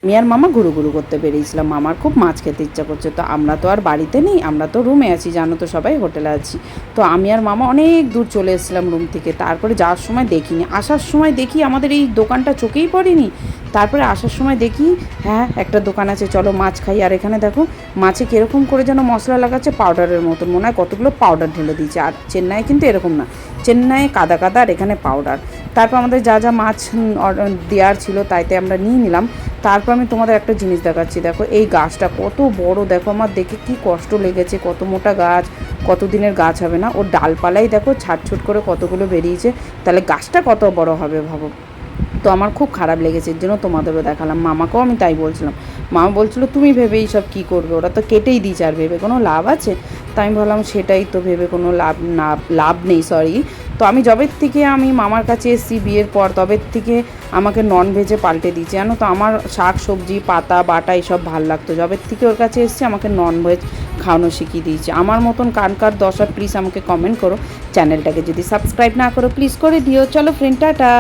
আমি আর মামা ঘুরু ঘুরু করতে বেরিয়েছিলাম। মামার খুব মাছ খেতে ইচ্ছা করছে, তো আমরা তো আর বাড়িতে নেই, আমরা তো রুমে আছি, জানো তো সবাই হোটেলে আছি। তো আমি আর মামা অনেক দূর চলে এসেছিলাম রুম থেকে। তারপরে যাওয়ার সময় দেখিনি, আসার সময় দেখি আমাদের এই দোকানটা চোখেই পড়েনি। তারপরে আসার সময় দেখি হ্যাঁ একটা দোকান আছে, চলো মাছ খাই। আর এখানে দেখো মাছে কীরকম করে যেন মশলা লাগাচ্ছে, পাউডারের মতন, মনে হয় কতগুলো পাউডার ঢেলে দিয়েছে। আর চেন্নাই কিন্তু এরকম না, চেন্নাইয়ে কাদা কাদা আর এখানে পাউডার। তারপর আমাদের যা যা মাছ দেওয়ার ছিল তাইতে আমরা নিয়ে নিলাম। তারপর আমি তোমাদের একটা জিনিস দেখাচ্ছি, দেখো এই গাছটা কত বড়, দেখো আমার দেখে কি কষ্ট লেগেছে, কত মোটা গাছ, কত দিনের গাছ হবে না, ওর ডালপালাই দেখো ছাটছুট করে কতগুলো বেরিয়েছে, তাহলে গাছটা কত বড় হবে ভাবো। তো আমার খুব খারাপ লেগেছে, এর জন্য তোমাদেরও দেখালাম। মামাকেও আমি তাই বলছিলাম, মামা বলছিল তুমি ভেবে এইসব কী করবে, ওরা তো কেটেই দিয়েছে, আর ভেবে কোনো লাভ আছে? তাই আমি ভাবলাম সেটাই তো, ভেবে কোনো লাভ নেই, সরি। তো আমি যবের থেকে আমি মামার কাছে এসেছি বিয়ের পর, তবের থেকে আমাকে ননভেজে পাল্টে দিয়েছে, জানো তো। আমার শাক সবজি পাতা বাটা এইসব ভাল লাগতো, যবের থেকে ওর কাছে এসেছি আমাকে ননভেজ খাওয়ানো শিখিয়ে দিয়েছে। আমার মতন কার দশা প্লিজ আমাকে কমেন্ট করো, চ্যানেলটাকে যদি সাবস্ক্রাইব না করো প্লিজ করে দিও। চলো ফ্রেন্ড, টাটা।